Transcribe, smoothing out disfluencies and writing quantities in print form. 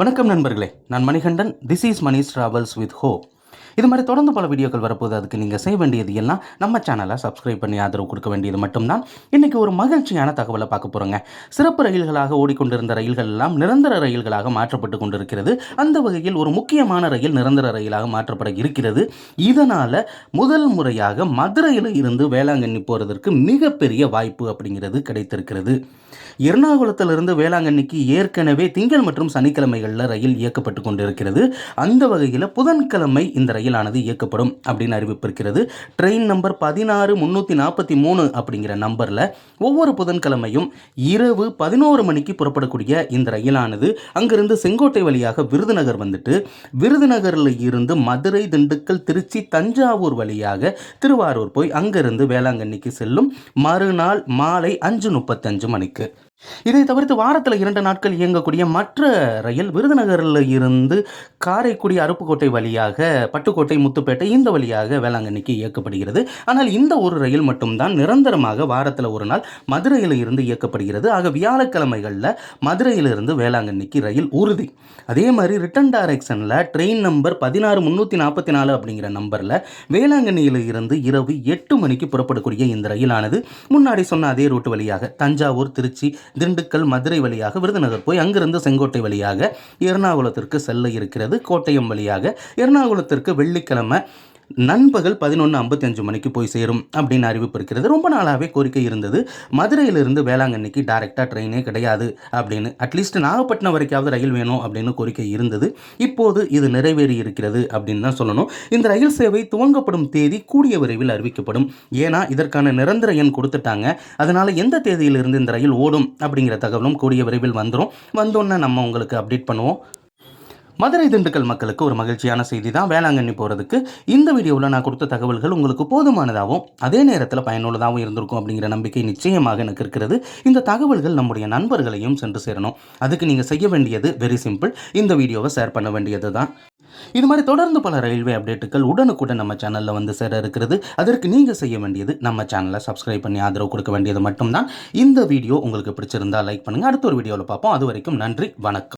வணக்கம் நண்பர்களே, நான் Manikandan. This is Mani's travels with hope. இது மாதிரி தொடர்ந்து பல வீடியோக்கள் வரப்போது. அதுக்கு நீங்கள் செய்ய வேண்டியது எல்லாம் நம்ம சேனலை சப்ஸ்கிரைப் பண்ணி ஆதரவு கொடுக்க வேண்டியது மட்டும்தான். இன்றைக்கி ஒரு மகிழ்ச்சியான தகவலை பார்க்க போகிறோங்க. சிறப்பு ரயில்களாக ஓடிக்கொண்டிருந்த ரயில்கள் எல்லாம் நிரந்தர ரயில்களாக மாற்றப்பட்டு கொண்டிருக்கிறது. அந்த வகையில் ஒரு முக்கியமான ரயில் நிரந்தர ரயிலாக மாற்றப்பட இருக்கிறது. இதனால் முதல் முறையாக மதுரையில் இருந்து வேளாங்கண்ணி போகிறதுக்கு மிகப்பெரிய வாய்ப்பு அப்படிங்கிறது கிடைத்திருக்கிறது. எர்ணாகுளத்திலிருந்து வேளாங்கண்ணிக்கு ஏற்கனவே திங்கள் மற்றும் சனிக்கிழமைகளில் ரயில் இயக்கப்பட்டு கொண்டிருக்கிறது. அந்த வகையில் புதன்கிழமை இந்த ரயிலானது இயக்கப்படும் அப்படின்னு அறிவிப்பிருக்கிறது. ட்ரெயின் நம்பர் 16343 அப்படிங்கிற நம்பரில் ஒவ்வொரு புதன்கிழமையும் இரவு 11 மணிக்கு புறப்படக்கூடிய இந்த ரயிலானது அங்கிருந்து செங்கோட்டை வழியாக விருதுநகர் வந்துட்டு விருதுநகரில் இருந்து மதுரை, திண்டுக்கல், திருச்சி, தஞ்சாவூர் வழியாக திருவாரூர் போய் அங்கிருந்து வேளாங்கண்ணிக்கு செல்லும். மறுநாள் மாலை 5:35 மணிக்கு. இதை தவிர்த்து வாரத்தில் 2 நாட்கள் இயங்கக்கூடிய மற்ற ரயில் விருதுநகரில் இருந்து காரைக்குடி, அருப்புக்கோட்டை வழியாக பட்டுக்கோட்டை, முத்துப்பேட்டை இந்த வழியாக வேளாங்கண்ணிக்கு இயக்கப்படுகிறது. ஆனால் இந்த ஒரு ரயில் மட்டும்தான் நிரந்தரமாக வாரத்தில் ஒரு நாள் மதுரையில் இருந்து இயக்கப்படுகிறது. ஆக வியாழக்கிழமைகளில் மதுரையிலிருந்து வேளாங்கண்ணிக்கு ரயில் உறுதி. அதே மாதிரி ரிட்டன் டைரக்ஷனில் ட்ரெயின் நம்பர் 16344 அப்படிங்கிற நம்பரில் வேளாங்கண்ணியில் இருந்து இரவு 8 மணிக்கு புறப்படக்கூடிய இந்த ரயிலானது முன்னாடி சொன்ன அதே ரூட் வழியாக தஞ்சாவூர், திருச்சி, திண்டுக்கல், மதுரை வழியாக விருதுநகர் போய் அங்கிருந்து செங்கோட்டை வழியாக எர்ணாகுளத்திற்கு செல்ல இருக்கிறது. கோட்டயம் வழியாக எர்ணாகுளத்திற்கு வெள்ளிக்கிழமை நண்பகல் 11:55 மணிக்கு போய் சேரும் அப்படின்னு அறிவிப்பு இருக்கிறது. ரொம்ப நாளாகவே கோரிக்கை இருந்தது, மதுரையிலிருந்து வேளாங்கண்ணிக்கு டைரெக்டாக ட்ரெயினே கிடையாது அப்படின்னு. அட்லீஸ்ட் நாகப்பட்டினம் வரைக்காவது ரயில் வேணும் அப்படின்னு கோரிக்கை இருந்தது. இப்போது இது நிறைவேறி இருக்கிறது அப்படின்னு தான் சொல்லணும். இந்த ரயில் சேவை துவங்கப்படும் தேதி கூடிய விரைவில் அறிவிக்கப்படும். ஏன்னா இதற்கான நிரந்தர எண் கொடுத்துட்டாங்க. அதனால் எந்த தேதியிலிருந்து இந்த ரயில் ஓடும் அப்படிங்கிற தகவலும் கூடிய விரைவில் வந்துடும். வந்தோன்னே நம்ம உங்களுக்கு அப்டேட் பண்ணுவோம். மதுரை, திண்டுக்கல் மக்களுக்கு ஒரு மகிழ்ச்சியான செய்தி தான். வேளாங்கண்ணி போகிறதுக்கு இந்த வீடியோவில் நான் கொடுத்த தகவல்கள் உங்களுக்கு போதுமானதாகவும் அதே நேரத்தில் பயனுள்ளதாகவும் இருந்திருக்கும் அப்படிங்கிற நம்பிக்கை நிச்சயமாக எனக்கு இருக்கிறது. இந்த தகவல்கள் நம்முடைய நண்பர்களையும் சென்று சேரணும். அதுக்கு நீங்கள் செய்ய வேண்டியது வெரி சிம்பிள், இந்த வீடியோவை ஷேர் பண்ண வேண்டியது தான். இது மாதிரி தொடர்ந்து பல ரயில்வே அப்டேட்டுகள் உடனுக்குடன் நம்ம சேனலில் வந்து சேர இருக்கிறது. அதற்கு நீங்கள் செய்ய வேண்டியது நம்ம சேனலை சப்ஸ்கிரைப் பண்ணி ஆதரவு கொடுக்க வேண்டியது மட்டும்தான். இந்த வீடியோ உங்களுக்கு பிடிச்சிருந்தால் லைக் பண்ணுங்கள். அடுத்த ஒரு வீடியோவில் பார்ப்போம். அது வரைக்கும் நன்றி, வணக்கம்.